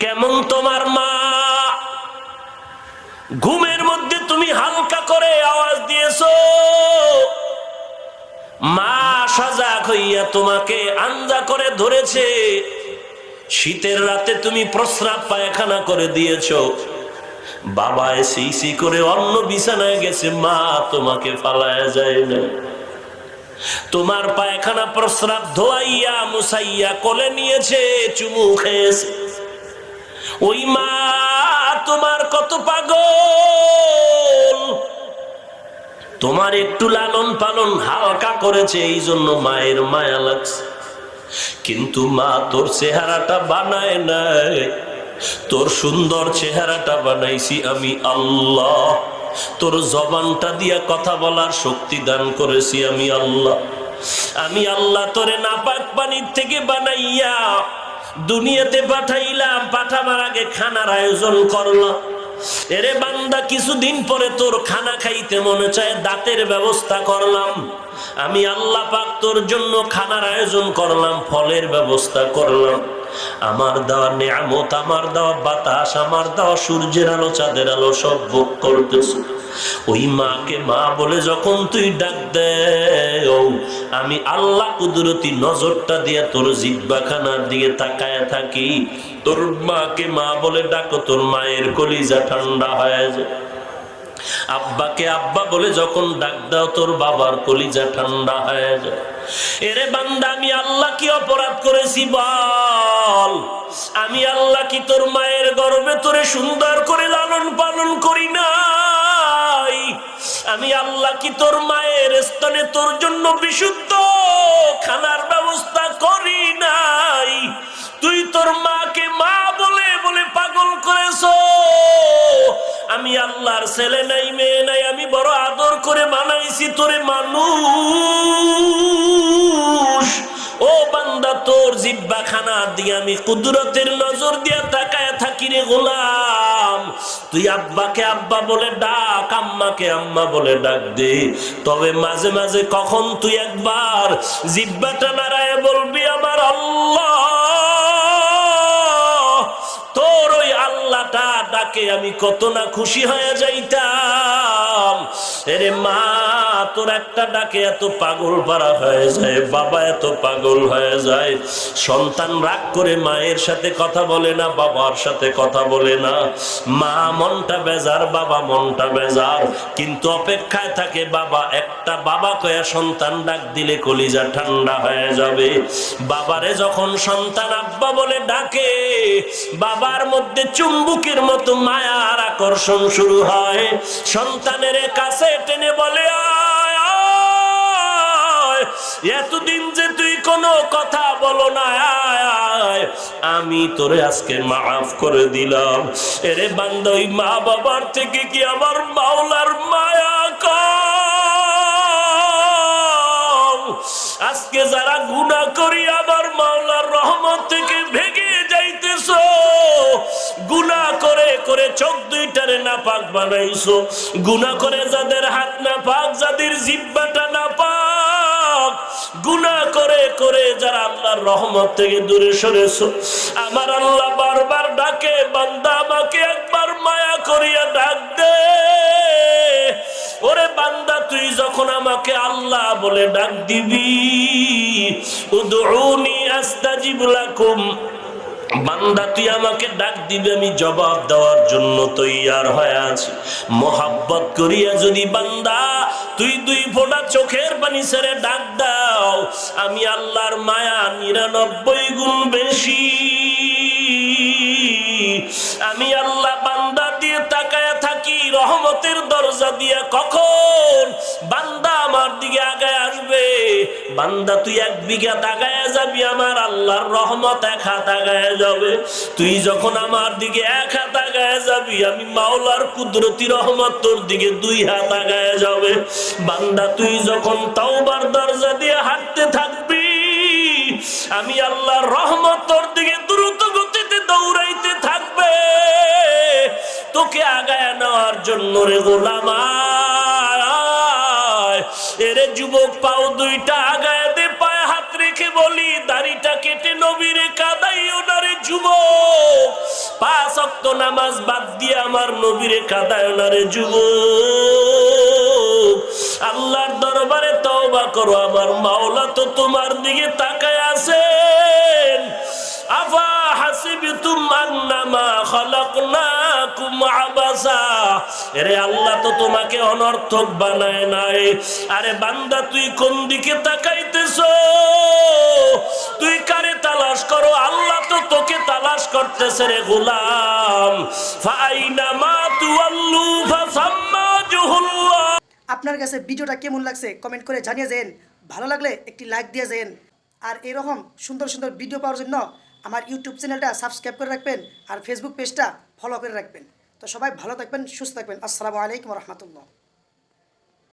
কেমন তোমার মা? ঘুমের মধ্যে তুমি হালকা করে আওয়াজ দিয়েছো, মা সজাগ হইয়া তোমাকে আঞ্জা করে ধরেছে। শীতের রাতে তুমি প্রস্রাব পায়খানা করে দিয়েছো, বাবা সিসি করে অন্য বিছানায় গেছে, মা তোমাকে ফালায়া যায় না। তোমার পায়খানা প্রস্রাব ধোয়াইয়া মুছাইয়া কোলে নিয়েছে, চুমু খেয়েছে। ওই মা তোমার কত পাগল, তোমার একটু লালন পালন হালকা করেছে, এই জন্য মায়ের মায়া লাগছে। কিন্তু মা তোর চেহারাটা বানায় নাই, তোর সুন্দর চেহারাটা বানাইছি আমি আল্লাহ। তোর জবানটা দিয়া কথা বলার শক্তি দান করেছি আমি আল্লাহ। আমি আল্লাহ তোরে নাপাক পানির থেকে বানাইয়া দুনিয়াতে পাঠাইলাম, পাঠাবার আগে খানার আয়োজন করলাম। এরে বান্দা, কিছুদিন পরে তোর খানা খাইতে মনে চায়, দাঁতের ব্যবস্থা করলাম। আমি আল্লাহ পাক তোর জন্য খানার আয়োজন করলাম, ফলের ব্যবস্থা করলাম। আমার দেওয়া নিয়ামত, আমার দেওয়া বাতাস, আমার দেওয়া সূর্যের আলো, চাঁদের আলো সব ভোগ করতেছ। ওই মাকে মা বলে যখন তুই ডাক দেও, আমি আল্লাহ কুদরতি নজরটা দিয়ে তোর জিহ্বাখানার দিকে তাকায় থাকি। তোর মাকে মা বলে ডাকো, তোর মায়ের কলিজা ঠান্ডা হয়ে যায়। আব্বাকে আব্বা বলে যখন ডাক দাও, তোর বাবার কলিজা ঠান্ডা হয়ে যায়। এরে বান্দা, আমি আল্লাহ কি অপরাধ করেছি বল? আমি আল্লাহ কি তোর মায়ের গর্ভে তোরে সুন্দর করে লালন পালন করি নাই? আমি আল্লাহ কি তোর মায়ের স্তনে তোর জন্য বিশুদ্ধ খানার ব্যবস্থা করি নাই? তুই তোর মাকে মা বলে বলে পাগল করেছো। আমি আল্লাহর ছেলে নাই, মেয়ে নাই, আমি বড় আদর করে বানাইছি তোরে মানুষ। ও বান্দা, তোর জিহ্বা খানার দিয়ে আমি কুদরতের নজর দিয়া তাকায় থাকি রে গোলাম। তুই আব্বাকে আব্বা বলে ডাক, আম্মাকে আম্মা বলে ডাক দে। তবে মাঝে মাঝে কখন তুই একবার জিহ্বাটা নাড়ায় বলবি আমার আল্লাহ। তোর ওই আল্লাহটা ডাকে আমি কত না খুশি হয়ে যাইতাম। এরে মা, তোর একটা ডাকে এত পাগল পারা হয়ে যায়, বাবা এত পাগল হয়ে যায়। সন্তান রাগ করে মায়ের সাথে কথা বলে না, বাবার সাথে কথা বলে না। মা মনটা বেজার, বাবা মনটা বেজার, কিন্তু অপেক্ষায় থাকে বাবা। একটা বাবা কয়া সন্তান ডাক দিলে কলিজা ঠান্ডা হয়ে যাবে। বাবারে যখন সন্তান আব্বা বলে ডাকে, বাবার মধ্যে চুম্বুকের মতো মায়ার আকর্ষণ শুরু হয়। সন্তানের কাছে টেনে বলে, আয় আয়, এতদিন যে তুই কোনো কথা বলো না, আয় আয়, আমি তোরে আজকে মাফ করে দিলাম। এরে বান্দা, ওই মা বাবার থেকে কি আমার মাওলার মায়া কম? আজকে যারা গুনাহ করি আমার মাওলার রহমত থেকে ভেগে যাইতেছো। গুনাহ করে করে চোখ দুইটারে নাপাক বানাইছো। গুনাহ করে যাদের হাত নাপাক, যাদের জিহ্বাটা নাপাক, গুনাহ করে করে যারা আল্লাহর রহমত থেকে দূরে সরেছো, আমার আল্লাহ বারবার ডাকে, বান্দা আমাকে একবার মায়া করিয়া ডাক দে। ওরে বান্দা, তুই যখন আমাকে আল্লাহ বলে ডাক দিবি, উদউনি আস্তাজিব লাকুম, বান্দা তুই আমাকে ডাক দিবে, আমি জবাব দেওয়ার জন্য তৈয়ার হয়ে আছি। মোহাব্বত করিয়া যদি বান্দা তুই দুই ফোঁটা চোখের পানি ছেড়ে ডাক দাও, আমি আল্লাহর মায়া 99 গুণ বেশি। আমি আল্লাহ বান্দা দিয়ে তাকায়া থাকি রহমতের দরজা দিয়া, কখন বান্দা আমার দিকে আগায় আসবে। বান্দা তুই 1 বিঘা আগায় যাবি, আমার আল্লাহর রহমত 1 হাত আগায় যাবে। তুই যখন আমার দিকে 1 হাত আগায় যাবি, আমি মাওলার কুদরতি রহমত তোর দিকে 2 হাত আগায় যাবে। বান্দা তুই যখন তাওবার দরজা দিয়ে হাঁটতে থাকবি, আমি আল্লাহর রহমত তোর দিকে দ্রুত গতিতে দৌড়াইতে থাকবে, তোকে আগায় নেওয়ার জন্য রে গোলাম। এরে যুবক, পাও দুইটা আগায় দে, পায়ে হাত রেখে বলি, দাড়িটা কেটে নবীরে কাঁদাইও না রে যুবক। ওয়াক্ত নামাজ বাদ দিয়ে আমার নবীরে কাঁদায় না রে যুবক। আল্লাহর দরবারে তওবা করো, আমার মাওলা তো তোমার দিকে তাকায় আছেন। আফা হাসিবতুম আন্নামা খালাকনাকুম আবাসা, আরে আল্লাহ তো তোমাকে অনর্থক বানায় নাই। আরে বান্দা তুই কোন দিকে তাকাইতেছো? তুই কারে তালাশ করো? আল্লাহ তো তোকে তালাশ করতেছে রে গোলাম। ফাইনামা তুওয়াল্লু ফাসাম্মা ওয়াজহুল্লাহ। আপনার কাছে ভিডিওটা কেমন লাগছে কমেন্ট করে জানিয়ে যান। ভালো লাগলে একটি লাইক দিয়ে যান। আর এরকম সুন্দর সুন্দর ভিডিও পাওয়ার জন্য আমার ইউটিউব চ্যানেলটা সাবস্ক্রাইব করে রাখবেন আর ফেসবুক পেজটা ফলো করে রাখবেন। তো সবাই ভালো থাকবেন, সুস্থ থাকবেন। আসসালামু আলাইকুম রহমতুল্লাহ।